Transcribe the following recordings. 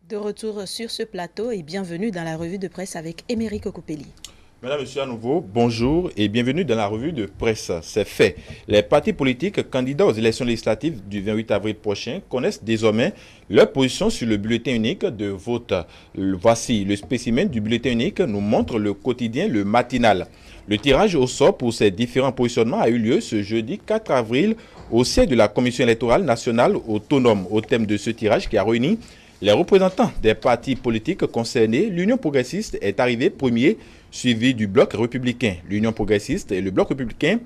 De retour sur ce plateau et bienvenue dans la revue de presse avec Émeric Okupeli. Mesdames, Messieurs, à nouveau, bonjour et bienvenue dans la revue de presse. C'est fait. Les partis politiques candidats aux élections législatives du 28 avril prochain connaissent désormais leur position sur le bulletin unique de vote. Voici le spécimen du bulletin unique, nous montre le quotidien Le Matinal. Le tirage au sort pour ces différents positionnements a eu lieu ce jeudi 4 avril au siège de la Commission électorale nationale autonome. Au thème de ce tirage qui a réuni les représentants des partis politiques concernés, l'Union progressiste est arrivée premier, suivi du Bloc républicain. L'Union progressiste et le Bloc républicain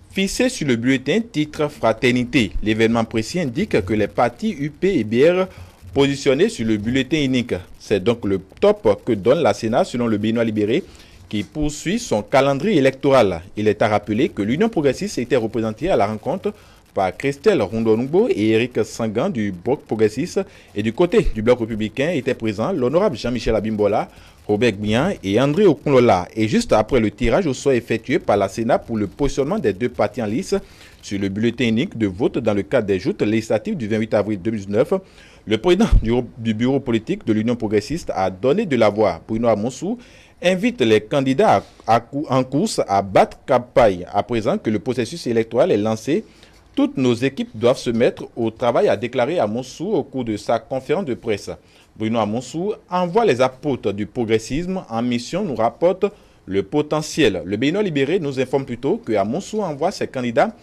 fixés sur le bulletin titre Fraternité. L'événement précis indique que les partis UP et BR positionnés sur le bulletin unique. C'est donc le top que donne la Sénat selon le Béninois libéré qui poursuit son calendrier électoral. Il est à rappeler que l'Union progressiste était représentée à la rencontre par Christelle Rondonoubo et Éric Sangan du Bloc progressiste. Et du côté du Bloc républicain étaient présents l'honorable Jean-Michel Abimbola, Robert Gbian et André Okunlola. Et juste après le tirage au sort effectué par la Sénat pour le positionnement des deux partis en lice sur le bulletin unique de vote dans le cadre des joutes législatives du 28 avril 2019, le président du bureau politique de l'Union progressiste a donné de la voix. Bruno Amonsou invite les candidats en course à battre campagne. À présent que le processus électoral est lancé, toutes nos équipes doivent se mettre au travail, a déclaré Amonsou au cours de sa conférence de presse. Bruno Amonsou envoie les apôtres du progressisme en mission, nous rapporte le potentiel. Le Béninois libéré nous informe plutôt que Amonsou envoie ses candidats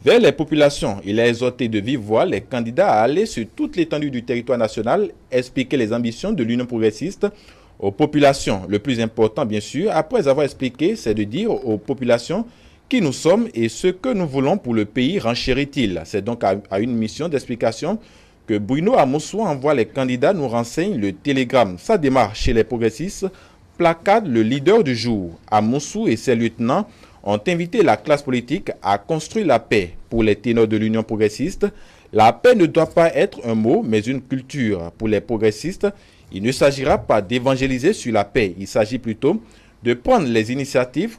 vers les populations. Il a exhorté de vive voix les candidats à aller sur toute l'étendue du territoire national, expliquer les ambitions de l'Union progressiste aux populations. Le plus important, bien sûr, après avoir expliqué, c'est de dire aux populations qui nous sommes et ce que nous voulons pour le pays, renchérit-il. C'est donc à une mission d'explication que Bruno Amonsou envoie les candidats, nous renseigne le télégramme. Ça démarre chez les progressistes, placade le leader du jour. Amonsou et ses lieutenants ont invité la classe politique à construire la paix. Pour les ténors de l'Union progressiste, la paix ne doit pas être un mot, mais une culture. Pour les progressistes, il ne s'agira pas d'évangéliser sur la paix. Il s'agit plutôt de prendre les initiatives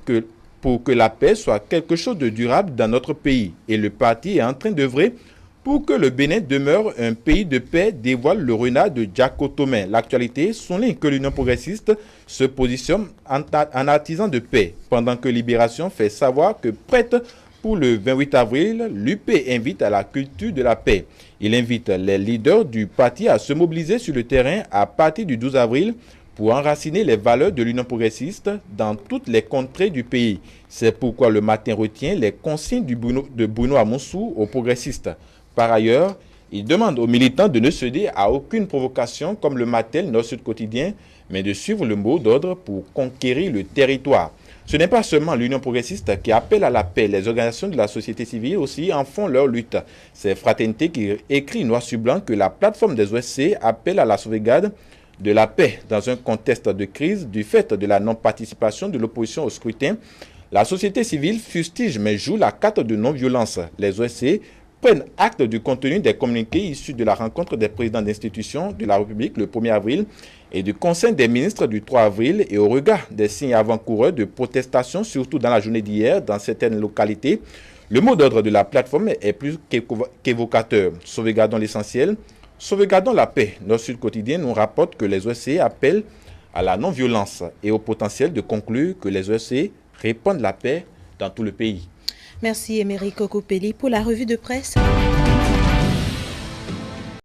pour que la paix soit quelque chose de durable dans notre pays. Et le parti est en train d'œuvrer pour que le Bénin demeure un pays de paix, dévoile le renard de Diakotomé. L'actualité souligne que l'Union progressiste se positionne en artisan de paix, pendant que Libération fait savoir que prête pour le 28 avril, l'UP invite à la culture de la paix. Il invite les leaders du parti à se mobiliser sur le terrain à partir du 12 avril pour enraciner les valeurs de l'Union progressiste dans toutes les contrées du pays. C'est pourquoi le matin retient les consignes de Bruno Amonsou aux progressistes. Par ailleurs, il demande aux militants de ne céder à aucune provocation comme le Matel Nord-Sud quotidien, mais de suivre le mot d'ordre pour conquérir le territoire. Ce n'est pas seulement l'Union progressiste qui appelle à la paix, les organisations de la société civile aussi en font leur lutte. C'est Fraternité qui écrit noir sur blanc que la plateforme des OSC appelle à la sauvegarde de la paix dans un contexte de crise du fait de la non-participation de l'opposition au scrutin. La société civile fustige mais joue la carte de non-violence. Les OSC prennent acte du contenu des communiqués issus de la rencontre des présidents d'institutions de la République le 1er avril et du Conseil des ministres du 3 avril et au regard des signes avant-coureurs de protestation, surtout dans la journée d'hier dans certaines localités. Le mot d'ordre de la plateforme est plus qu'évocateur. Sauvegardons l'essentiel, sauvegardons la paix. Notre Sud quotidien nous rapporte que les OSC appellent à la non-violence et au potentiel de conclure que les OSC répandent la paix dans tout le pays. Merci Émeric Okupeli pour la revue de presse.